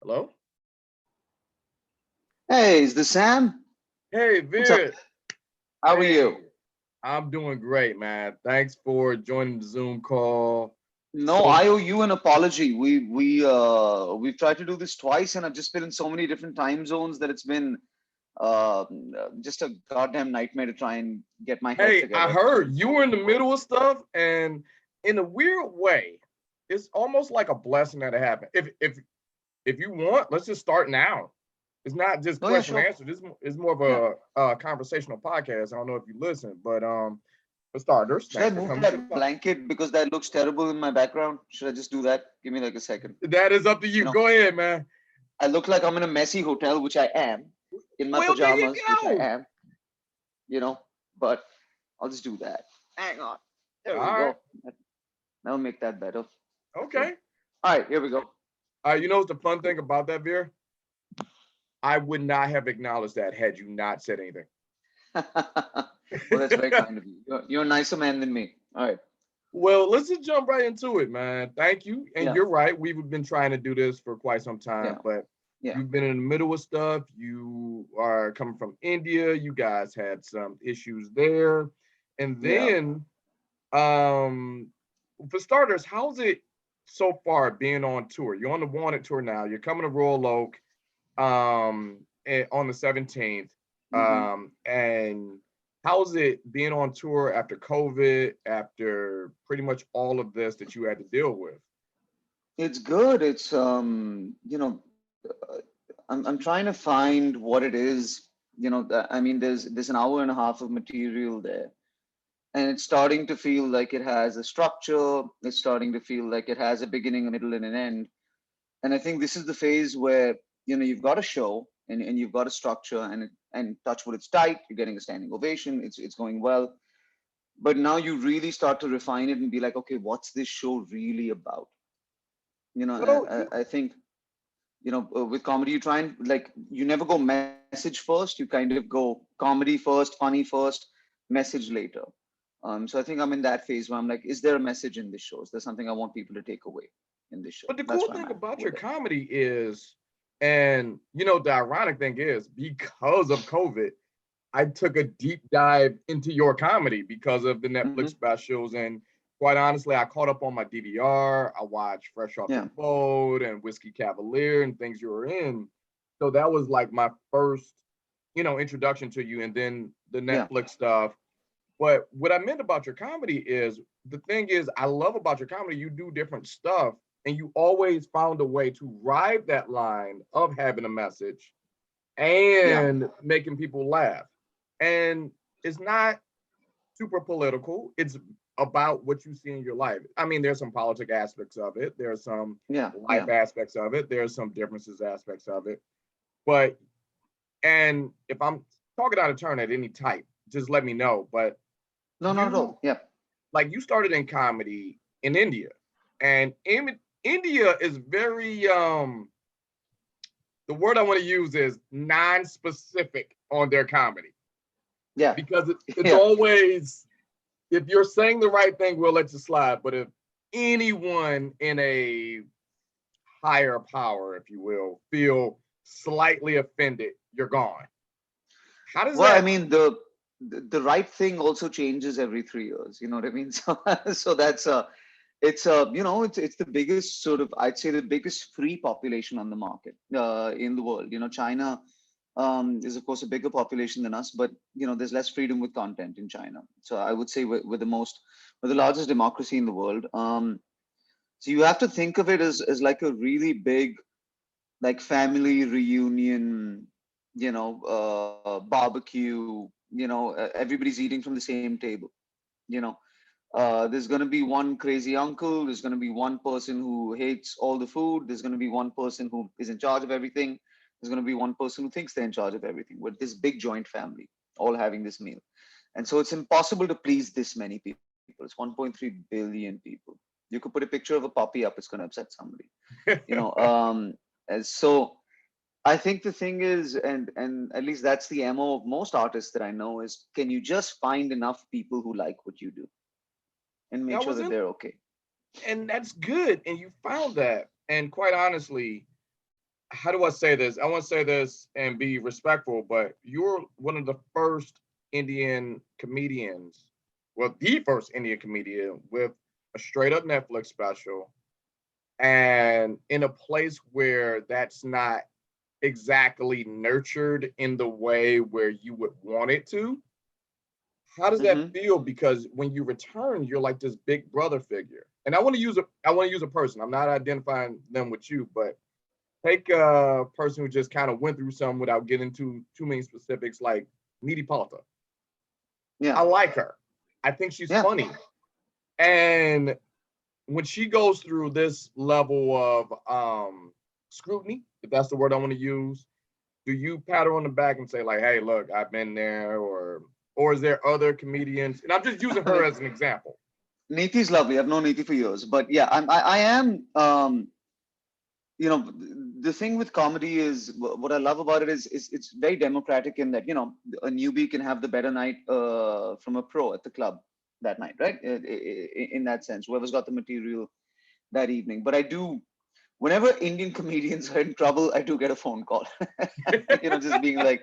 Hello? Hey, is this Sam? Hey, What's up? Veer. How are Hey, you? I'm doing great, man. Thanks for joining the Zoom call. No, So, I owe you an apology. We've tried to do this twice, and I've just been in so many different time zones that it's been uh, just a goddamn nightmare to try and get my head hey, I together. So heard you were in the middle of stuff, and in a weird way, it's almost like a blessing that it happened. If you want, let's just start now. It's not just no, yeah, question and sure, answer. This is more yeah. of a conversational podcast. I don't know if you listen, but for starters, Should I thanks for move coming to the that pod. blanket because that looks terrible in my background? Should I just do that? Give me like a second. That is up to You you. know, Go ahead, man. I look like I'm in a messy hotel, which I am, in my Well, there you pajamas, which I go. am. You know, but I'll just do that. Hang on. There All we right. go. That'll make that better. Okay. Okay. All right, here we go. You know what's the fun thing about that, Veer? I would not have acknowledged that had you not said anything. Well, that's very kind of you. You're a nicer man than me. All right. Well, let's just jump right into it, man. Thank you. And Yeah. you're right. We've been trying to do this for quite some time, Yeah. but Yeah. you've been in the middle of stuff. You are coming from India. You guys had some issues there. And Yeah. then, um, for starters, how's it so far being on tour? You're on the Wanted tour now. You're coming to Royal Oak on the 17th. Hmm. And how's it being on tour after COVID, after pretty much all of this that you had to deal with? It's good. It's I'm trying to find what it is. I mean, there's an hour and a half of material there, and it's starting to feel like it has a structure. It's starting to feel like it has a beginning, a middle, and an end. And I think this is the phase where you've got a show and you've got a structure and touch wood, it's tight. You're getting a standing ovation. It's going well, but now you really start to refine it and be like, okay, what's this show really about? Well, I think with comedy you try and like you never go message first. You kind of go comedy first, funny first, message later. So I think I'm in that phase where I'm like, is there a message in this show? Is there something I want people to take away in this show? but the That's cool where I'm thing at about your with it. comedy is, and the ironic thing is, because of COVID, I took a deep dive into your comedy because of the Netflix Hmm. specials. And quite honestly, I caught up on my DVR. I watched Fresh Off the Yeah. Boat and Whiskey Cavalier and things you were in. So that was like my first, introduction to you. And then the Yeah. Netflix stuff. But what I meant about your comedy is the thing is, I love about your comedy, you do different stuff and you always found a way to ride that line of having a message Yeah. and making people laugh. And it's not super political. It's about what you see in your life. I mean, there's some politic aspects of it. There's some Yeah. life Yeah. aspects of it. There's some differences aspects of it. But and if I'm talking out of turn at any type, just let me know. But No, not at you all. Yeah. you started in comedy in India, and India is very the word I want to use is non-specific on their comedy Yeah. because it's Yeah. always if you're saying the right thing, we'll let you slide. But if anyone in a higher power, if you will, feel slightly offended, you're gone. How does Well, I that? mean, the right thing also changes every 3 years. You know what I mean? So that's it's the biggest sort of, I'd say, the biggest free population on the market in the world. China is of course a bigger population than us, but there's less freedom with content in China. So I would say we're the largest democracy in the world. So you have to think of it as like a really big, like, family reunion, barbecue. Everybody's eating from the same table. You know, there's going to be one crazy uncle. There's going to be one person who hates all the food. There's going to be one person who is in charge of everything. There's going to be one person who thinks they're in charge of everything. With this big joint family, all having this meal, and so it's impossible to please this many people. It's 1.3 billion people. You could put a picture of a puppy up; it's going to upset somebody. You know, and so I think the thing is, and at least that's the MO of most artists that I know is, can you just find enough people who like what you do and make That sure was that in, they're okay? and that's good. And you found that. And quite honestly, how do I say this? I want to say this and be respectful, but you're one of the first Indian comedians, well, the first Indian comedian with a straight up Netflix special, and in a place where that's not exactly nurtured in the way where you would want it to. How does that Hmm. feel? Because when you return, you're like this big brother figure. And I want to use a person. I'm not identifying them with you, but take a person who just kind of went through something without getting into too many specifics, like Needy Palta. Yeah, I like her. I think she's yeah. funny. And when she goes through this level of scrutiny, if that's the word I want to use, do you pat her on the back and say like, "Hey, look, I've been there," or is there other comedians? And I'm just using her as an example. Neeti's lovely. I've known Neeti for years, but yeah, I am. You know, the thing with comedy is what I love about it is it's very democratic in that, you know, a newbie can have the better night from a pro at the club that night, right? In that sense, whoever's got the material that evening. But I do, whenever Indian comedians are in trouble, I do get a phone call. You know, just being like,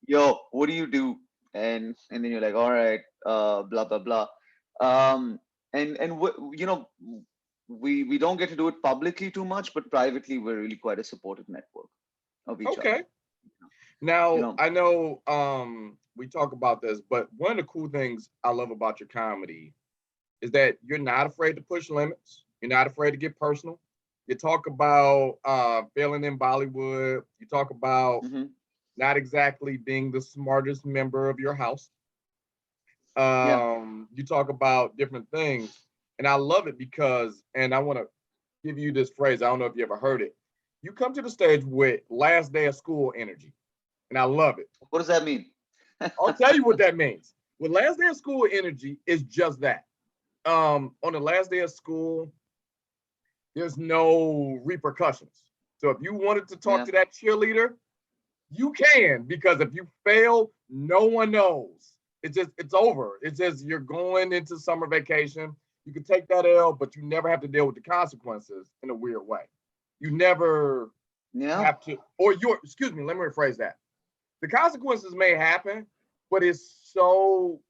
"Yo, what do you do?" And then you're like, "All right, blah blah blah." You know, we don't get to do it publicly too much, but privately we're really quite a supportive network of each other. Okay. You Now know, I know we talk about this, but one of the cool things I love about your comedy is that you're not afraid to push limits. You're not afraid to get personal. You talk about failing in Bollywood. You talk about hmm, not exactly being the smartest member of your house. yeah. You talk about different things, and I love it because, and I want to give you this phrase. I don't know if you ever heard it. You come to the stage with last day of school energy, and I love it. What does that mean? I'll tell you what that means. With last day of school energy is just that. On the last day of school, there's no repercussions. So if you wanted to talk Yeah, to that cheerleader, you can, because if you fail, no one knows. It's over. It's just you're going into summer vacation. You can take that L, but you never have to deal with the consequences in a weird way. You never yeah, have to, or your excuse me, let me rephrase that. The consequences may happen, but it's so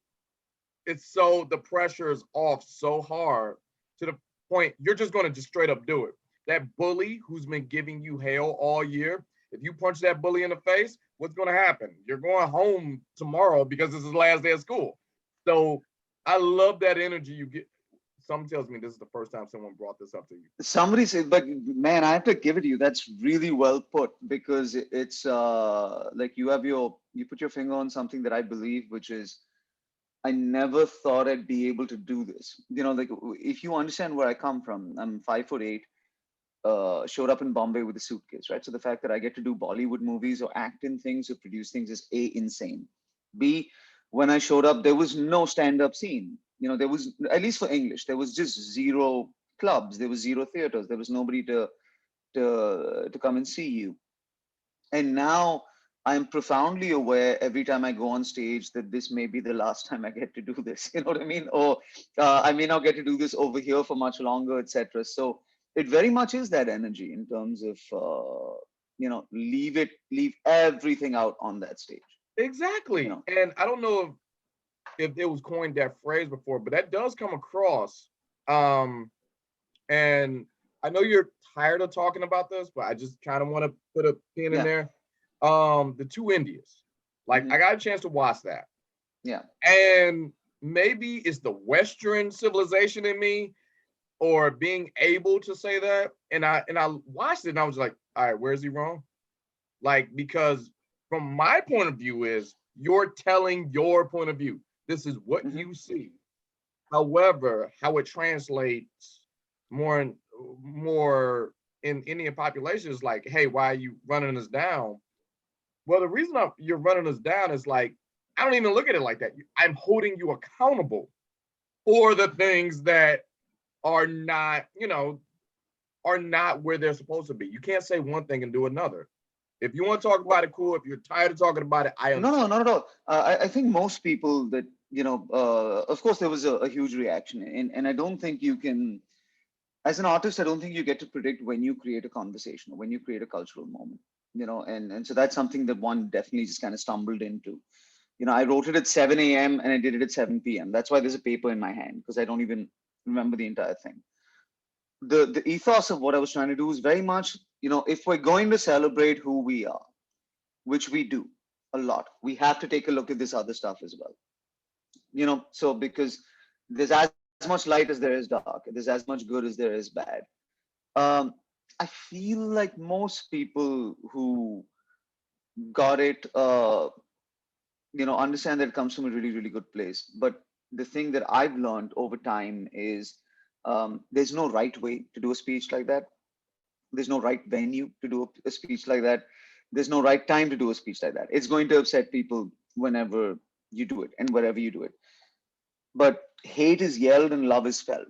the pressure is off so hard to the point you're just going to just straight up do it. That bully who's been giving you hell all year, if you punch that bully in the face, what's going to happen? You're going home tomorrow because this is the last day of school. So I love that energy you get. Something tells me this is the first time someone brought this up to you. somebody said, but man, I have to give it to you. That's really well put, because it's like you put your finger on something that I believe, which is I never thought I'd be able to do this. You know, like, if you understand where I come from, I'm 5'8", showed up in Bombay with a suitcase, right? So the fact that I get to do Bollywood movies or act in things or produce things is A, insane. B, when I showed up, there was no stand-up scene. You know, there was, at least for English, there was just zero clubs, there was zero theaters, there was nobody to come and see you. And now I'm profoundly aware every time I go on stage that this may be the last time I get to do this. You know what I mean? Or I may not get to do this over here for much longer, etc. So it very much is that energy in terms of you know, leave everything out on that stage. You Exactly. know? And I don't know if it was coined that phrase before, but that does come across. Um, and I know you're tired of talking about this, but I just kind of want to put a pin in Yeah. there. The two Indias. Like Hmm. I got a chance to watch that. Yeah. And maybe it's the Western civilization in me or being able to say that. And I watched it and I was like, all right, where's he wrong? Like, because from my point of view is you're telling your point of view. This is what Hmm. you see. However, how it translates more and more in Indian population is like, hey, why are you running us down? Well, the reason you're running us down is like, I don't even look at it like that. I'm holding you accountable for the things that are not, are not where they're supposed to be. You can't say one thing and do another. If you want to talk about it, cool. If you're tired of talking about it, I No, no, understand. not at all. I think most people that, you know, of course, there was a huge reaction, and I don't think you can. as an artist, I don't think you get to predict when you create a conversation or when you create a cultural moment, and so that's something that one definitely just kind of stumbled into. I wrote it at 7 a.m. and I did it at 7 p.m. That's why there's a paper in my hand, because I don't even remember the entire thing. The ethos of what I was trying to do is very much, if we're going to celebrate who we are, which we do a lot, we have to take a look at this other stuff as well. So because there's as much light as there is dark, there's as much good as there is bad. Um, I feel like most people who got it, understand that it comes from a really, really good place. But the thing that I've learned over time is there's no right way to do a speech like that. There's no right venue to do a speech like that. There's no right time to do a speech like that. It's going to upset people whenever you do it and wherever you do it. But hate is yelled and love is felt.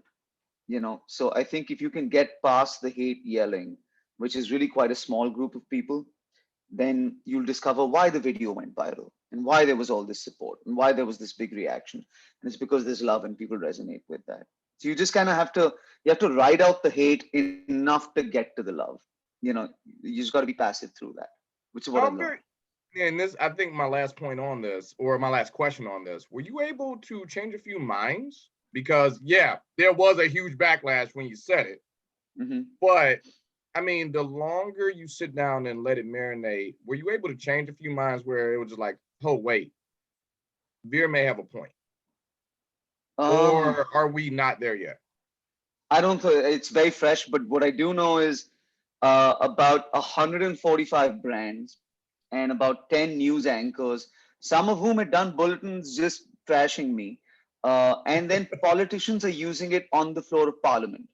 So I think if you can get past the hate yelling, which is really quite a small group of people, then you'll discover why the video went viral and why there was all this support and why there was this big reaction. And it's because there's love and people resonate with that. So you just kind of have to ride out the hate enough to get to the love. You know, you just got to be passive through that, which is what So I've I'm learned. very, and this, I think my last point on this, or my last question on this, were you able to change a few minds? Because yeah, there was a huge backlash when you said it, Hmm. but I mean, the longer you sit down and let it marinate, were you able to change a few minds where it was just like, oh wait, Veer may have a point, Um, or are we not there yet? I don't think it's very fresh, but what I do know is about 145 brands and about 10 news anchors, some of whom had done bulletins just trashing me. And then politicians are using it on the floor of parliament.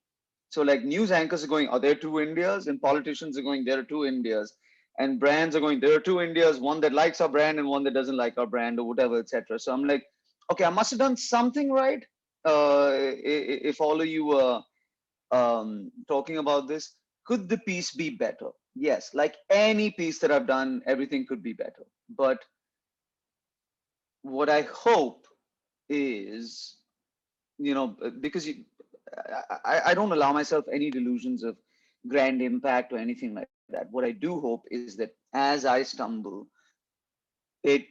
So, like, news anchors are going, are there two Indias? And politicians are going, there are two Indias. And brands are going, there are two Indias, one that likes our brand and one that doesn't like our brand, or whatever, etc. So I'm like, okay, I must have done something right. If all of you were talking about this, could the piece be better? Yes, like any piece that I've done, everything could be better. But what I hope is, because I don't allow myself any delusions of grand impact or anything like that. What I do hope is that as I stumble, it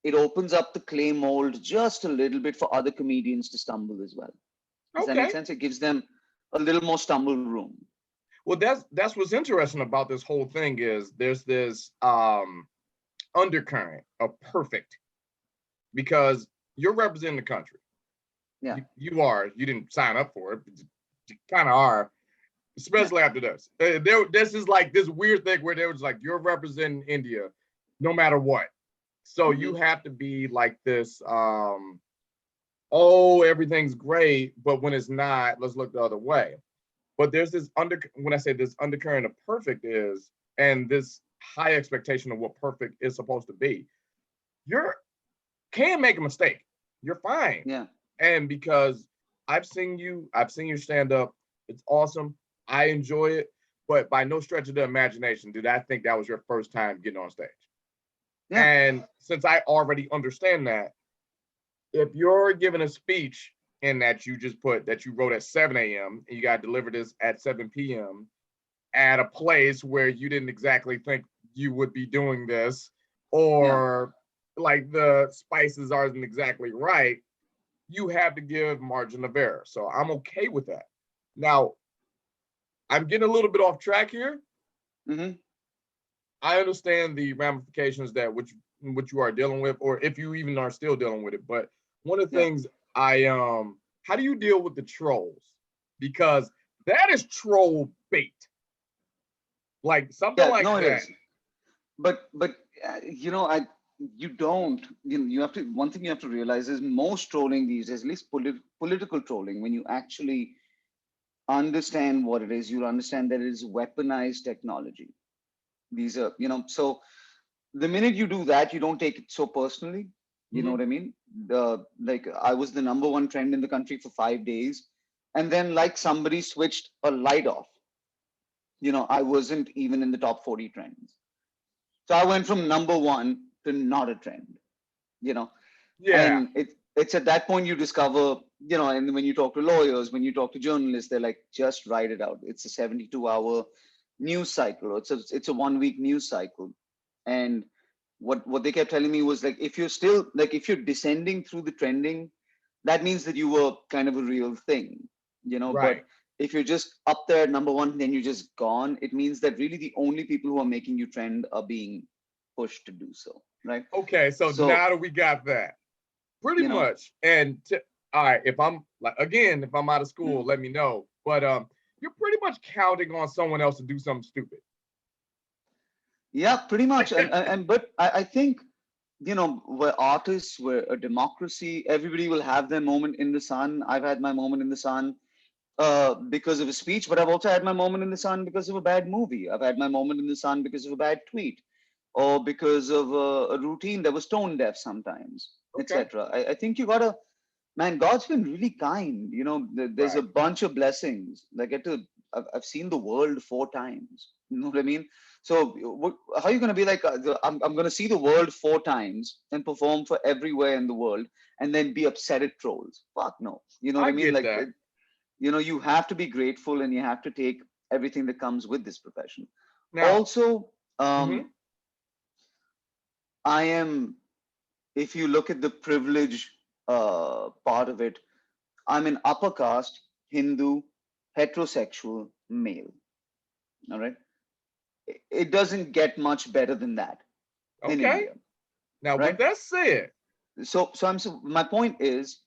it opens up the clay mold just a little bit for other comedians to stumble as well. Does that make Okay. sense? It gives them a little more stumble room. Well, that's what's interesting about this whole thing is there's this undercurrent of perfect because you're representing the country. Yeah. You are. You didn't sign up for it, but you kind of are, Yeah. especially after this. This is like this weird thing where they was like, you're representing India no matter what. So you Hmm. have to be like this, oh, everything's great, but when it's not, let's look the other way. But there's this when I say this undercurrent of perfect is, and this high expectation of what perfect is supposed to be, you're can make a mistake. You're fine. Yeah. And because I've seen you stand up. It's awesome. I enjoy it, but by no stretch of the imagination did I think that was your first time getting on stage. Yeah. And since I already understand that, if you're giving a speech in that you just put that you wrote at 7 a.m. and you got to deliver this at 7 p.m. at a place where you didn't exactly think you would be doing this, Yeah. or like the spices aren't exactly right, you have to give margin of error. So I'm okay with that. Now, I'm getting a little bit off track here. Hmm. I understand the ramifications that which you are dealing with, or if you even are still dealing with it. But one of the Yeah. things how do you deal with the trolls? Because that is troll bait, like something Yeah. like No, it that. is. But I you don't you have to, one thing you have to realize is most trolling these days, at least political trolling, when you actually understand what it is, you'll understand that it is weaponized technology. These are, so the minute you do that, you don't take it so personally. You know Mhm. what I mean? Like, I was the number one trend in the country for 5 days, and then, like, somebody switched a light off. I wasn't even in the top 40 trends. So I went from number one to not a trend. You know, Yeah, and it. it's at that point you discover, and when you talk to lawyers, when you talk to journalists, they're like, just write it out. It's a 72-hour news cycle, or it's a 1 week news cycle. And what they kept telling me was like, if you're descending through the trending, that means that you were kind of a real thing, but Right. if you're just up there at number one, then you're just gone. It means that really the only people who are making you trend are being pushed to do so, right? Okay. So So, now that we got that, pretty you know, much. And all right, if I'm like again, if I'm out of school, mm, let me know. But you're pretty much counting on someone else to do something stupid. yeah, pretty much. And but I think, we're artists, we're a democracy. Everybody will have their moment in the sun. I've had my moment in the sun because of a speech, but I've also had my moment in the sun because of a bad movie. I've had my moment in the sun because of a bad tweet, or because of a routine that was tone deaf sometimes, Okay. etc. I think you gotta, man, God's been really kind. There's a Right. bunch of blessings. I've seen the world 4 times. You know what I mean? So how are you going to be like, I'm going to see the world 4 times and perform for everywhere in the world and then be upset at trolls? Fuck no. You know what I I mean? get Like, that. you have to be grateful and you have to take everything that comes with this profession. Now, Also, mhm, I am, if you look at the privilege part of it, I'm an upper caste, Hindu, heterosexual male. All right. It doesn't get much better than that in okay. India, Now, with right? that said, So my point is,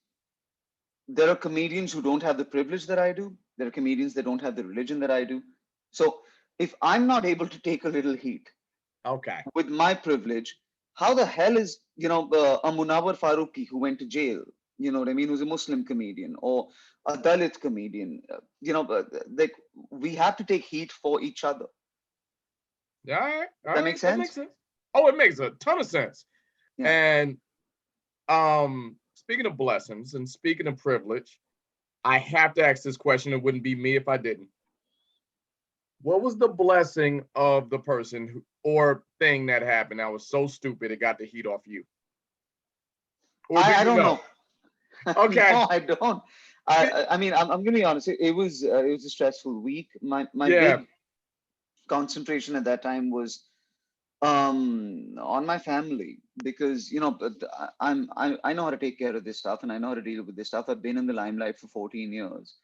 there are comedians who don't have the privilege that I do. There are comedians that don't have the religion that I do. So if I'm not able to take a little heat okay. with my privilege, how the hell is, a Munawar Farooqi who went to jail, you know what I mean, who's a Muslim comedian, or a Dalit comedian, like, we have to take heat for each other. All right. Does All that make right. That makes sense? sense. Oh, it makes a ton of sense. Yeah. And speaking of blessings and speaking of privilege, I have to ask this question. It wouldn't be me if I didn't. What was the blessing of the person or thing that happened that was so stupid it got the heat off you? Or do I you don't know? know. Okay. No, I don't. I mean, I'm gonna be honest. It was a stressful week. My Yeah. big concentration at that time was on my family, because I know how to take care of this stuff and I know how to deal with this stuff. I've been in the limelight for 14 years.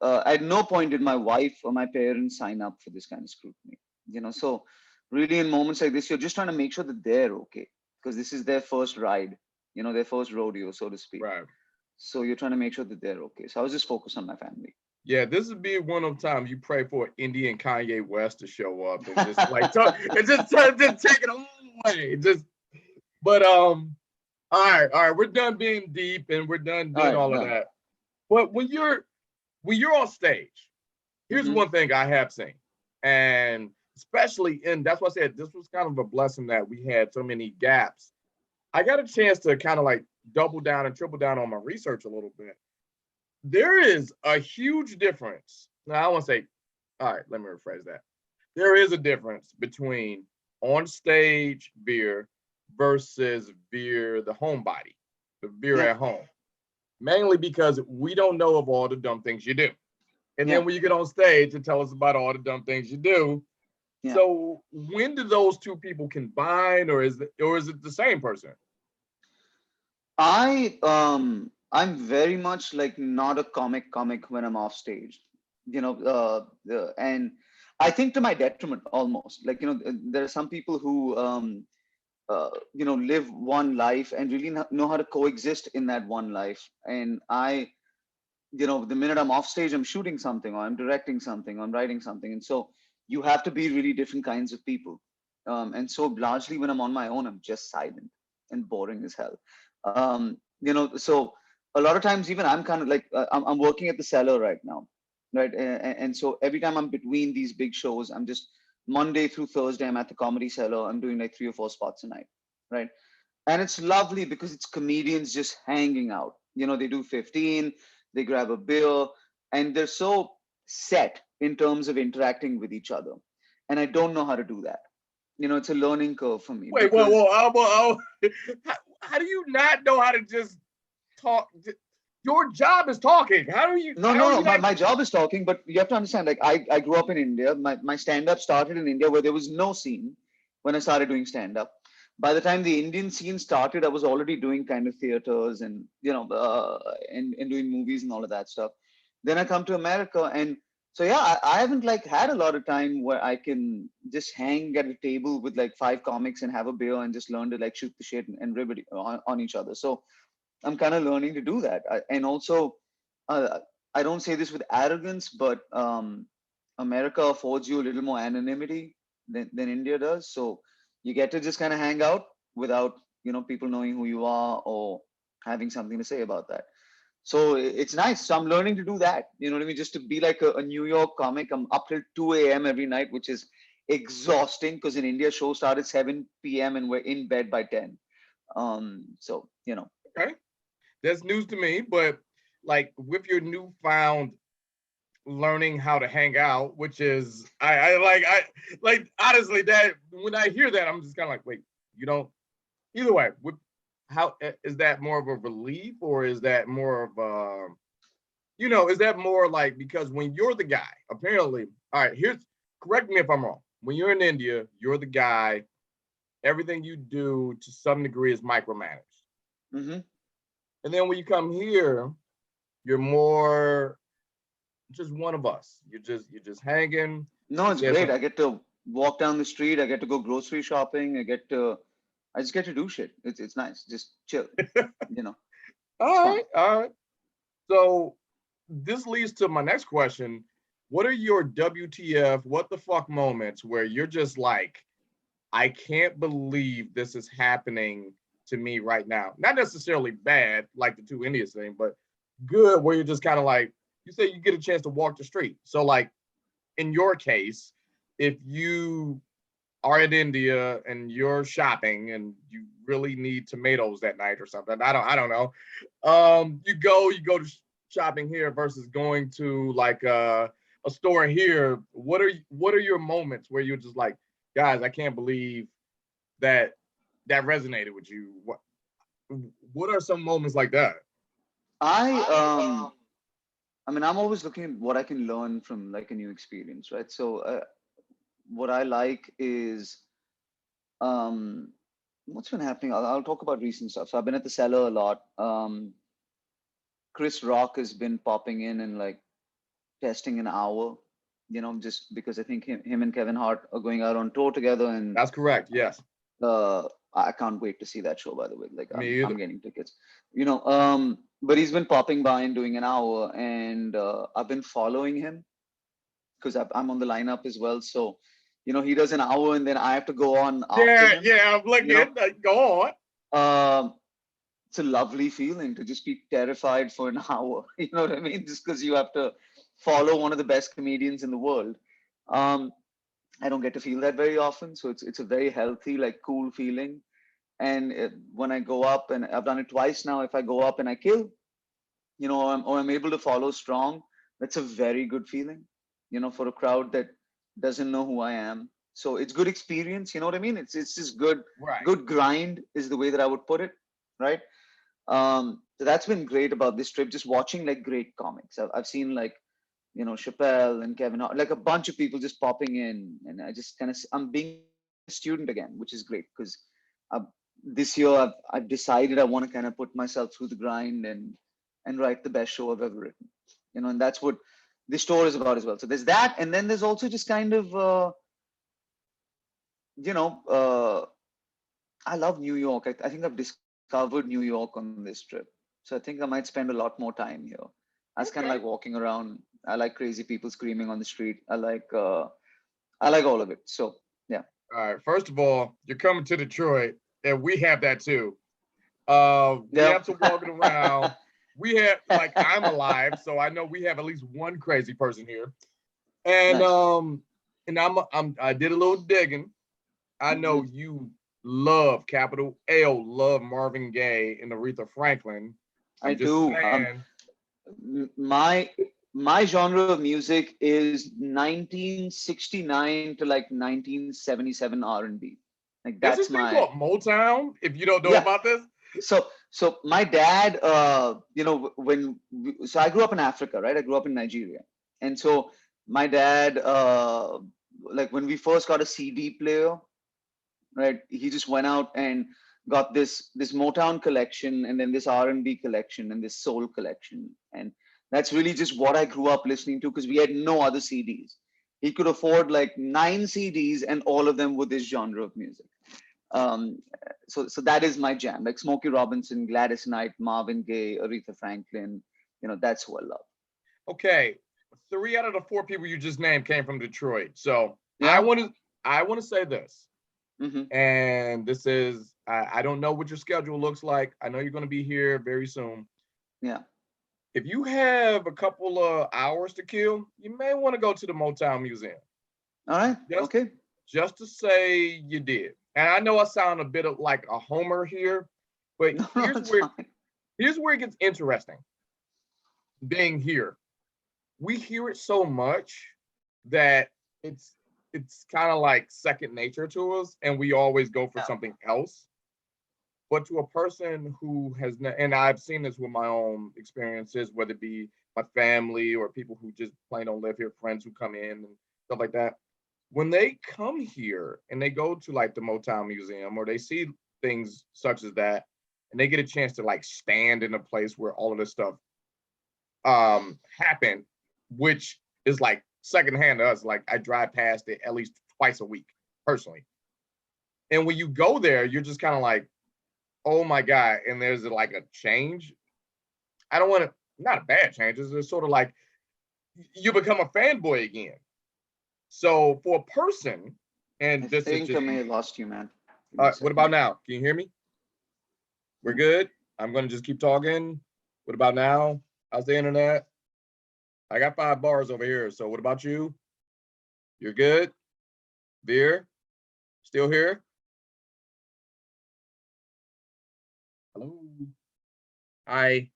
At no point did my wife or my parents sign up for this kind of scrutiny. So really, in moments like this, you're just trying to make sure that they're okay, because this is their first ride, their first rodeo, so to speak. Right. So you're trying to make sure that they're okay. So I was just focused on my family. Yeah, this would be one of the times you pray for Indian Kanye West to show up and just like it just take it all away. Just but all right, we're done being deep and we're done All doing right, all of no. that. But when you're on stage, here's Hmm. one thing I have seen, and especially in that's why I said this was kind of a blessing that we had so many gaps. I got a chance to kind of like double down and triple down on my research a little bit. There is a huge difference. Now I want to say, all right, let me rephrase that. There is a difference between on stage Veer versus Veer the homebody, the Veer Yeah, at home. Mainly because we don't know of all the dumb things you do. And yeah, then when you get on stage and tell us about all the dumb things you do. yeah. So when do those two people combine, or is it the same person? I'm very much like not a comic when I'm off stage, and I think to my detriment almost. Like, there are some people who live one life and really know how to coexist in that one life. And the minute I'm off stage, I'm shooting something, or I'm directing something, or I'm writing something, and so you have to be really different kinds of people. And so largely when I'm on my own, I'm just silent and boring as hell. So a lot of times, even I'm kind of like, I'm working at the cellar right now, right? And so every time I'm between these big shows, I'm just, Monday through Thursday, I'm at the comedy cellar. I'm doing like 3 or 4 spots a night, right? And it's lovely because it's comedians just hanging out. They do 15, they grab a beer, and they're so set in terms of interacting with each other. And I don't know how to do that. It's a learning curve for me Wait, whoa, because how do you not know how to just? talk. Your job is talking. How do you? No, How no, are no. you My, not? my job is talking, but you have to understand, like I grew up in India. My stand-up started in India where there was no scene when I started doing stand-up. By the time the Indian scene started, I was already doing kind of theaters and and doing movies and all of that stuff. Then I come to America, and so yeah, I haven't like had a lot of time where I can just hang at a table with like five comics and have a beer and just learn to like shoot the shit and rib it on each other. So I'm kind of learning to do that. And also, uh, I don't say this with arrogance, but America affords you a little more anonymity than India does. So you get to just kind of hang out without, people knowing who you are or having something to say about that. So it's nice. So I'm learning to do that. You know what I mean? Just to be like a New York comic. I'm up till 2 a.m. every night, which is exhausting because in India, show started 7 p.m. and we're in bed by 10. So. Okay, that's news to me. But like with your newfound learning how to hang out, which is I like honestly that when I hear that I'm just kind of like, wait, you don't. Either way, how is that more of a relief or is that more of is that more like because when you're the guy, apparently, all right, correct me if I'm wrong. When you're in India, you're the guy, everything you do to some degree is micromanaged. Hmm. And then when you come here, you're more just one of us. You're just hanging. No, it's There's great. some I get to walk down the street. I get to go grocery shopping. I just get to do shit. It's nice. Just chill. You know, it's all fun. right, all right. So this leads to my next question. What are your WTF, what the fuck moments where you're just like, I can't believe this is happening to me right now? Not necessarily bad, like the two Indians thing, but good, where you're just kind of like, you say you get a chance to walk the street. So, like, in your case, if you are in India and you're shopping and you really need tomatoes that night or something, I don't know. You go to shopping here versus going to like a store here. What are your moments where you're just like, guys, I can't believe that that resonated with you? What are some moments like that? I um I mean, I'm always looking at what I can learn from like a new experience, right? So what I like is um what's been happening. I'll talk about recent stuff. So I've been at the cellar a lot. Chris Rock has been popping in and like testing an hour, just because I think him and Kevin Hart are going out on tour together, and That's correct. Yes, I can't wait to see that show. By the way, like me I'm either. getting tickets, But he's been popping by and doing an hour, and I've been following him because I'm on the lineup as well. So, he does an hour, and then I have to go on after Yeah, him. yeah. I'm You know, looking. Go on. um, it's a lovely feeling to just be terrified for an hour. You know what I mean? Just because you have to follow one of the best comedians in the world. Um, I don't get to feel that very often, so it's a very healthy, like cool feeling. And when I go up, and I've done it twice now, if I go up and I kill, or I'm able to follow strong, that's a very good feeling, for a crowd that doesn't know who I am. So it's good experience. You know what I mean? It's just Right. good grind is the way that I would put it, right? So that's been great about this trip. Just watching like great comics. I've seen like Chappelle and Kevin Hart, like a bunch of people just popping in, and I just kind of I'm being a student again, which is great because this year I've decided I want to kind of put myself through the grind and write the best show I've ever written, and that's what this tour is about as well. So there's that, and then there's also just kind of you know I love New York. I think I've discovered New York on this trip, so I think I might spend a lot more time here. I was kind of like Okay. walking around. I like crazy people screaming on the street. I like all of it. So yeah. All right. First of all, you're coming to Detroit, and we have that too. We Yeah. have to walking around. We have like I'm alive, so I know we have at least one crazy person here. And Nice. I did a little digging. I know Hmm. you love capital L, love Marvin Gaye and Aretha Franklin. I I'm just do. saying. My genre of music is 1969 to like 1977 R&B. Like There's that's this thing my called Motown. If you don't know yeah. about this, So So my dad, so I grew up in Africa, right? I grew up in Nigeria, and so my dad, like when we first got a CD player, right? He just went out and got this Motown collection, and then this R&B collection, and this soul collection, and that's really just what I grew up listening to because we had no other CDs. He could afford like 9 CDs, and all of them were this genre of music. Um, so that is my jam, like Smokey Robinson, Gladys Knight, Marvin Gaye, Aretha Franklin. That's who I love. Okay, 3 out of the 4 people you just named came from Detroit. So I Yeah. want to say this, Hmm. and this is I don't know what your schedule looks like. I know you're going to be here very soon. Yeah. If you have a couple of hours to kill, you may want to go to the Motown Museum. All right. Just Okay. just to say you did. And I know I sound a bit of like a homer here, but No, no, it's fine. here's where it gets interesting. Being here, we hear it so much that it's it's kind of like second nature to us, and we always go for Yeah. something else. But to a person who has, and I've seen this with my own experiences, whether it be my family or people who just plain don't live here, friends who come in and stuff like that. When they come here and they go to like the Motown Museum or they see things such as that, and they get a chance to like stand in a place where all of this stuff happened, which is like secondhand to us. Like I drive past it at least twice a week personally. And when you go there, you're just kind of like, oh my God. And there's like a change. I don't want to, not a bad change. It's sort of like you become a fanboy again. So for a person, I and this is think I just, may have lost you, man. Give me a what second. about now? Can you hear me? We're good. I'm going to just keep talking. What about now? How's the internet? I got 5 bars over here. So what about you? You're good? Veer? Still here? Hello? Hi.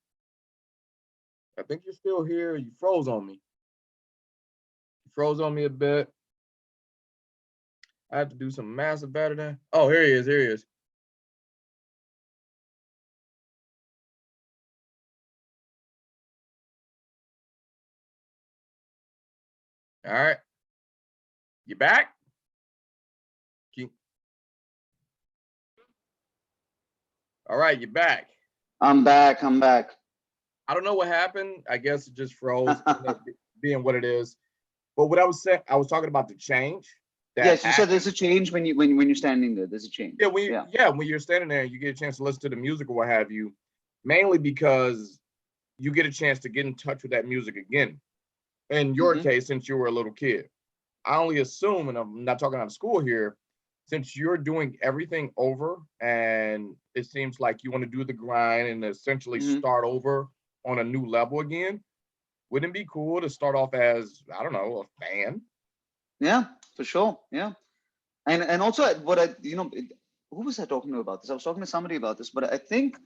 I think you're still here. You froze on me. You froze on me a bit. I have to do some massive better than. Oh, here he is. Here he is. All right. You back? Keep... All right. You're back. I'm back. I'm back. I don't know what happened. I guess it just froze, being what it is. But what I was saying, I was talking about the change that Yes, you said there's happened. a change when you're standing there. There's a change. Yeah. When you're standing there and you get a chance to listen to the music or what have you, mainly because you get a chance to get in touch with that music again. In your Hmm. case, since you were a little kid, I only assume, and I'm not talking out of school here, since you're doing everything over and it seems like you want to do the grind and essentially Hmm. start over on a new level again, wouldn't it be cool to start off as, I don't know, a fan? Yeah, for sure. Yeah. And also what who was I talking to about this? I was talking to somebody about this, but I think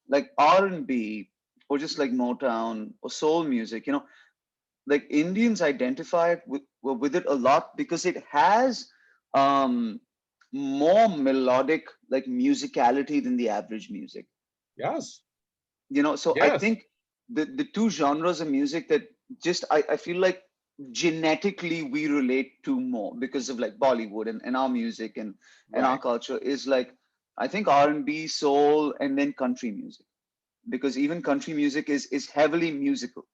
like R&B or just like Motown or soul music, like Indians identify with it a lot because it has um more melodic like musicality than the average music. Yes, So I yes, think the two genres of music that just I feel like genetically we relate to more because of like Bollywood and our music and our right, culture is like I think R&B, soul, and then country music because even country music is heavily musical,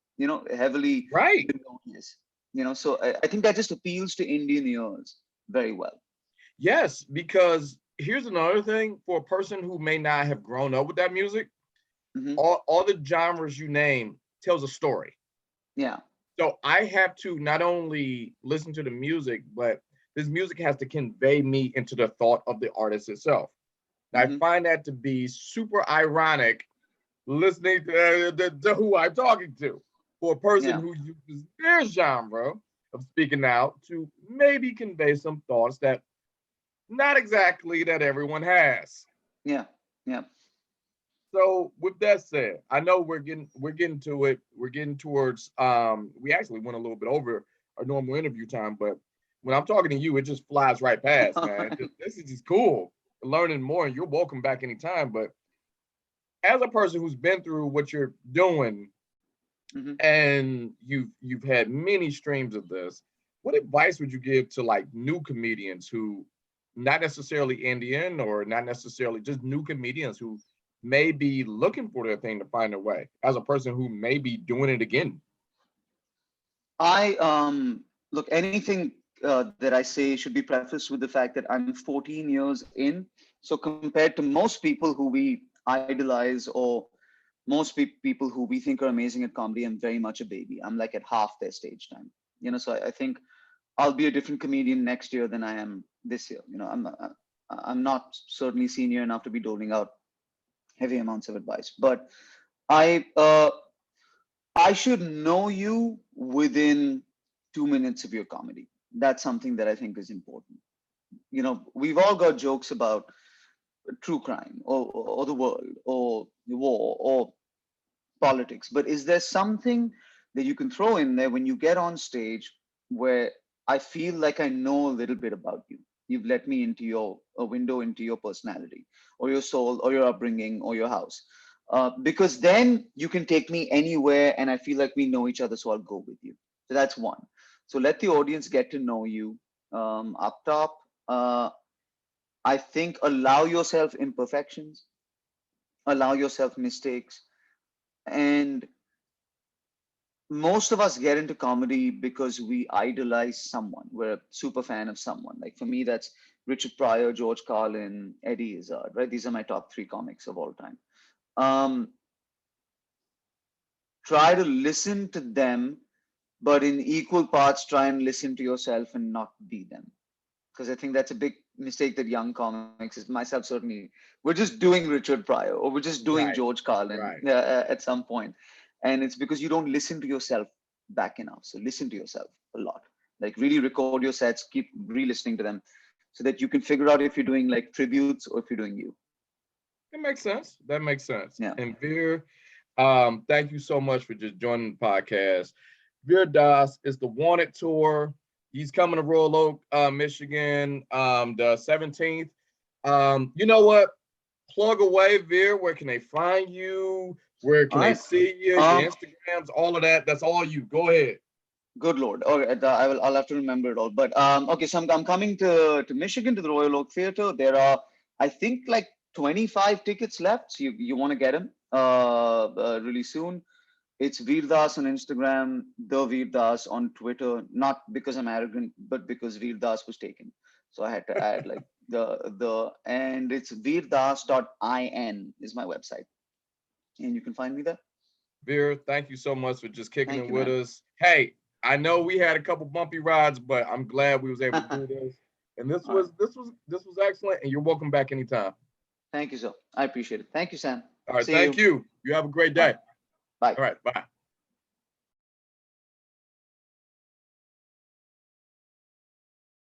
heavily right. melodious, so I think that just appeals to Indian ears very well. Yes, because here's another thing for a person who may not have grown up with that music, Hmm. all the genres you name tells a story. Yeah. So I have to not only listen to the music, but this music has to convey me into the thought of the artist itself. And I Hmm. find that to be super ironic listening to who I'm talking to for a person Yeah. who uses their genre of speaking out to maybe convey some thoughts that not exactly that everyone has. Yeah. Yeah. So with that said, I know we're getting to it. We're getting towards we actually went a little bit over our normal interview time, but when I'm talking to you, it just flies right past, man. This is just cool. Learning more, and you're welcome back anytime. But as a person who's been through what you're doing, Mm-hmm. and you've had many streams of this, what advice would you give to like new comedians who not necessarily Indian or not necessarily just new comedians who may be looking for their thing to find their way, as a person who may be doing it again? I look, anything that I say should be prefaced with the fact that I'm 14 years in. So compared to most people who we idolize, or most people who we think are amazing at comedy, I'm very much a baby. I'm like at half their stage time. So I think I'll be a different comedian next year than I am this year. I'm not certainly senior enough to be doling out heavy amounts of advice, but I uh, I should know you within 2 minutes of your comedy. That's something that I think is important. We've all got jokes about true crime, or the world, or the war, or politics, but is there something that you can throw in there when you get on stage where I feel like I know a little bit about you? You've let me into a window into your personality, or your soul, or your upbringing, or your house. Because then you can take me anywhere, and I feel like we know each other, so I'll go with you. So that's one. So let the audience get to know you. Up top, I think allow yourself imperfections, allow yourself mistakes, and most of us get into comedy because we idolize someone. We're a super fan of someone. Like for me, that's Richard Pryor, George Carlin, Eddie Izzard, right? These are my top three comics of all time. Um, Try to listen to them, but in equal parts, try and listen to yourself and not be them. Because I think that's a big mistake that young comics, is myself certainly, we're just doing Richard Pryor, or we're just doing Right, George Carlin right. at some point. And it's because you don't listen to yourself back enough. So listen to yourself a lot. Like really record your sets, keep re-listening to them, so that you can figure out if you're doing like tributes or if you're doing you. That makes sense. That makes sense. Yeah. And Veer, thank you so much for just joining the podcast. Veer Das is the Wanted Tour. He's coming to Royal Oak, Michigan, the 17th. You know what? Plug away, Veer. Where can they find you? Where All can they right. see you? Your Um, Instagrams, all of that. That's all you. Go ahead. Good Lord. Okay, I'll have to remember it all. But okay, so I'm coming to Michigan, to the Royal Oak Theater. There are, I think, like 25 tickets left. So you want to get them really soon. It's Veer Das on Instagram, the Veer Das on Twitter. Not because I'm arrogant, but because Veer Das was taken. So I had to add like and it's veerdas.in is my website, and you can find me there. Veer, thank you so much for just kicking Thank it you, with man. us. Hey, I know we had a couple bumpy rides, but I'm glad we was able to do this. And this All right. was excellent. And you're welcome back anytime. Thank you, sir. I appreciate it. Thank you, Sam. All right, See thank you. you. You have a great All day. right. Bye. All right, bye.